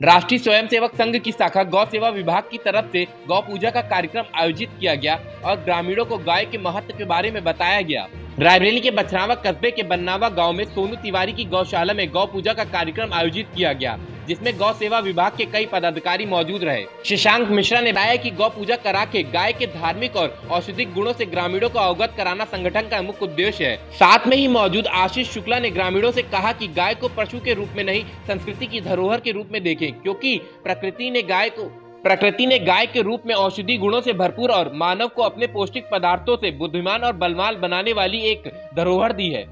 राष्ट्रीय स्वयंसेवक संघ की शाखा गौ सेवा विभाग की तरफ से गौ पूजा का कार्यक्रम आयोजित किया गया और ग्रामीणों को गाय के महत्व के बारे में बताया गया। रायबरेली के बछरावा कस्बे के बन्नावा गांव में सोनू तिवारी की गौशाला में गौ पूजा का कार्यक्रम आयोजित किया गया, जिसमें गौ सेवा विभाग के कई पदाधिकारी मौजूद रहे। शशांक मिश्रा ने बताया कि गौ पूजा करा के गाय के धार्मिक और औषधिक गुणों से ग्रामीणों को अवगत कराना संगठन का मुख्य उद्देश्य है। साथ में ही मौजूद आशीष शुक्ला ने ग्रामीणों से कहा कि गाय को पशु के रूप में नहीं, संस्कृति की धरोहर के रूप में देखें, क्योंकि प्रकृति ने गाय के रूप में औषधि गुणों से भरपूर और मानव को अपने पौष्टिक पदार्थों से बुद्धिमान और बलवान बनाने वाली एक धरोहर दी है।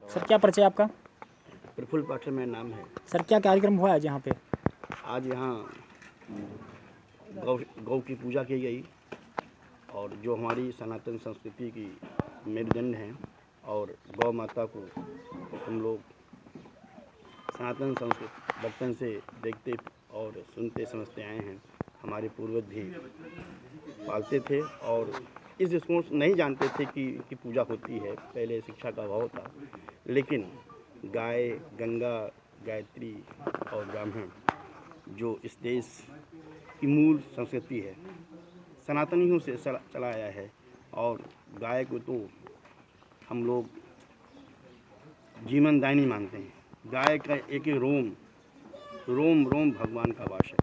सर, क्या परिचय आपका? प्रफुल्ल पाठक मेरा नाम है। सर, क्या कार्यक्रम हुआ है यहाँ पे? आज यहाँ गौ की पूजा की गई और जो हमारी सनातन संस्कृति की मेरुदंड हैं और गौ माता को हम लोग सनातन संस्कृति बचपन से देखते और सुनते समझते आए हैं। हमारे पूर्वज भी पालते थे और इस दृष्टिकोण से नहीं जानते थे कि पूजा होती है। पहले शिक्षा का अभाव था, लेकिन गाय, गंगा, गायत्री और ब्राह्मण जो इस देश की मूल संस्कृति है, सनातनियों से चला आया है। और गाय को तो हम लोग जीवनदायिनी मानते हैं। गाय का एक एक रोम रोम भगवान का वास है।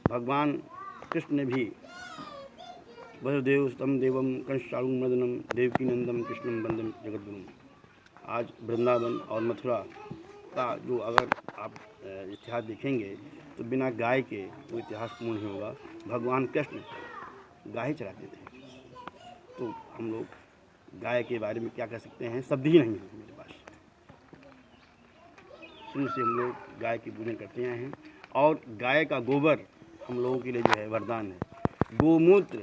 भगवान कृष्ण ने भी वसुदेव स्तम देवम कंसाणु मदनम देवकी नंदम कृष्णम वंदम जगद्गुरुम। आज वृंदावन और मथुरा का जो अगर आप इतिहास देखेंगे तो बिना गाय के वो इतिहास पूर्ण नहीं होगा। भगवान कृष्ण गाय चलाते थे, तो हम लोग गाय के बारे में क्या कह सकते हैं, शब्द ही नहीं है मेरे पास। शुरू से हम लोग गाय की पूजन करते आए हैं और गाय का गोबर हम लोगों के लिए जो है वरदान है। गोमूत्र,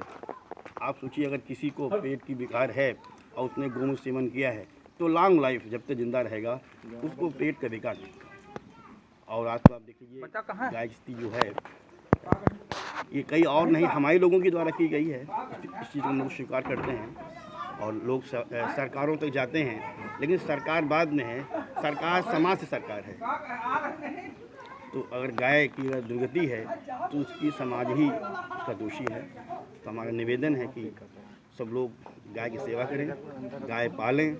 आप सोचिए अगर किसी को पेट की विकार है और उसने गोमूत्र सेवन किया है तो लॉन्ग लाइफ, जब तक जिंदा रहेगा उसको पेट का विकार नहीं। और आज तो आप देखिए गाय की जो है ये कई और नहीं हमारे लोगों के द्वारा की गई है। इस चीज़ को हम लोग स्वीकार करते हैं और लोग सरकारों तक जाते हैं, लेकिन सरकार बाद में है। सरकार समाज से सरकार है। तो अगर गाय की अगर दुर्गति है तो उसकी समाज ही उसका दोषी है। तो हमारा निवेदन है कि सब लोग गाय की सेवा करें, गाय पालें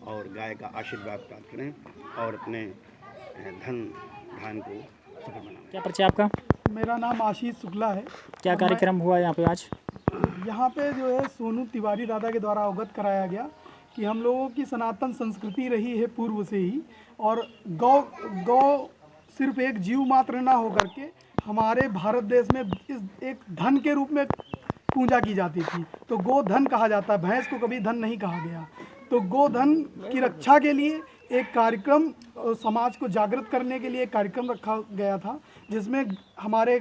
और गाय का आशीर्वाद प्राप्त करें और अपने धान को सफल बनाएं। क्या परिचय आपका? मेरा नाम आशीष शुक्ला है। क्या कार्यक्रम हुआ यहाँ पे आज? यहाँ पे जो है सोनू तिवारी दादा के द्वारा अवगत कराया गया कि हम लोगों की सनातन संस्कृति रही है पूर्व से ही, और गौ सिर्फ एक जीव मात्र ना होकर के हमारे भारत देश में इस एक धन के रूप में पूजा की जाती थी। तो गो धन कहा जाता है, भैंस को कभी धन नहीं कहा गया। तो गोधन की रक्षा के लिए एक कार्यक्रम, समाज को जागृत करने के लिए एक कार्यक्रम रखा गया था, जिसमें हमारे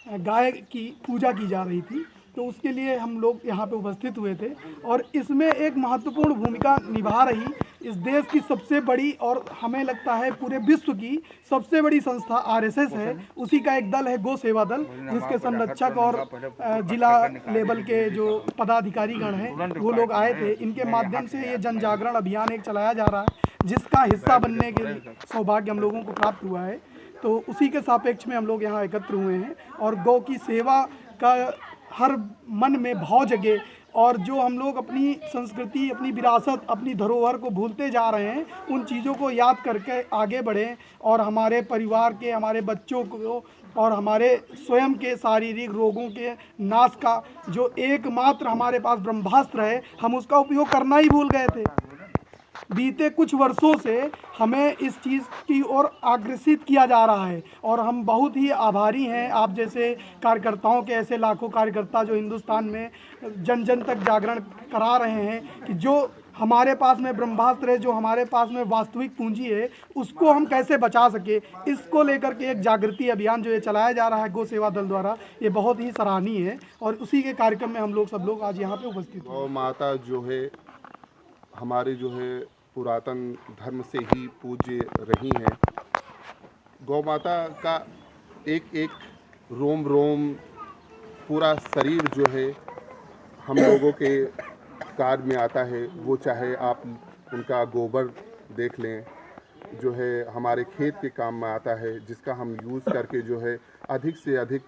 गाय की पूजा की जा रही थी। तो उसके लिए हम लोग यहाँ पे उपस्थित हुए थे और इसमें एक महत्वपूर्ण भूमिका निभा रही इस देश की सबसे बड़ी और हमें लगता है पूरे विश्व की सबसे बड़ी संस्था आरएसएस है। उसी का एक दल है गौ सेवा दल, जिसके संरक्षक और जिला लेवल के जो पदाधिकारी गण हैं वो लोग आए थे। इनके माध्यम से ये जन जागरण अभियान एक चलाया जा रहा है, जिसका हिस्सा बनने के सौभाग्य हम लोगों को प्राप्त हुआ है। तो उसी के सापेक्ष में हम लोग यहाँ एकत्र हुए हैं और गौ की सेवा का हर मन में भाव जगे और जो हम लोग अपनी संस्कृति, अपनी विरासत, अपनी धरोहर को भूलते जा रहे हैं, उन चीज़ों को याद करके आगे बढ़ें और हमारे परिवार के, हमारे बच्चों को और हमारे स्वयं के शारीरिक रोगों के नाश का जो एकमात्र हमारे पास ब्रह्मास्त्र है, हम उसका उपयोग करना ही भूल गए थे। बीते कुछ वर्षों से हमें इस चीज़ की ओर अग्रसित किया जा रहा है और हम बहुत ही आभारी हैं आप जैसे कार्यकर्ताओं के, ऐसे लाखों कार्यकर्ता जो हिंदुस्तान में जन जन तक जागरण करा रहे हैं कि जो हमारे पास में ब्रह्मास्त्र है, जो हमारे पास में वास्तविक पूंजी है, उसको हम कैसे बचा सके। इसको लेकर के एक जागृति अभियान जो ये चलाया जा रहा है गौ सेवा दल द्वारा, ये बहुत ही सराहनीय है और उसी के कार्यक्रम में हम लोग सब लोग आज यहाँ पे उपस्थित हैं। गौ माता जो है हमारे जो है पुरातन धर्म से ही पूज्य रही हैं। गौ माता का एक एक रोम रोम, पूरा शरीर जो है हम लोगों के कार्य में आता है। वो चाहे आप उनका गोबर देख लें, जो है हमारे खेत के काम में आता है, जिसका हम यूज़ करके जो है अधिक से अधिक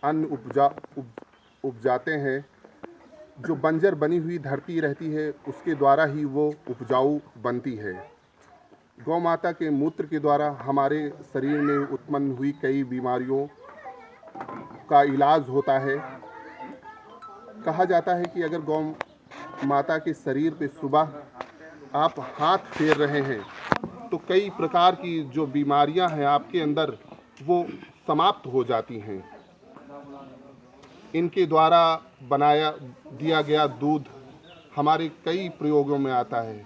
अन्न उपजाते हैं। जो बंजर बनी हुई धरती रहती है उसके द्वारा ही वो उपजाऊ बनती है। गौ माता के मूत्र के द्वारा हमारे शरीर में उत्पन्न हुई कई बीमारियों का इलाज होता है। कहा जाता है कि अगर गौ माता के शरीर पे सुबह आप हाथ फेर रहे हैं तो कई प्रकार की जो बीमारियां हैं आपके अंदर वो समाप्त हो जाती हैं। इनके द्वारा दिया गया दूध हमारे कई प्रयोगों में आता है।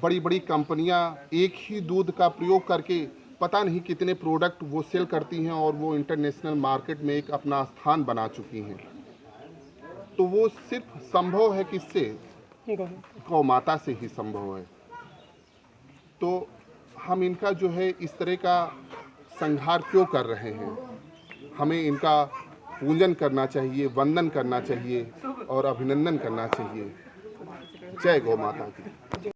बड़ी बड़ी कंपनियां एक ही दूध का प्रयोग करके पता नहीं कितने प्रोडक्ट वो सेल करती हैं और वो इंटरनेशनल मार्केट में एक अपना स्थान बना चुकी हैं। तो वो सिर्फ संभव है किससे? गौ माता से ही संभव है। तो हम इनका जो है इस तरह का संहार क्यों कर रहे हैं? हमें इनका पूजन करना चाहिए, वंदन करना चाहिए और अभिनंदन करना चाहिए। जय गौ माता की।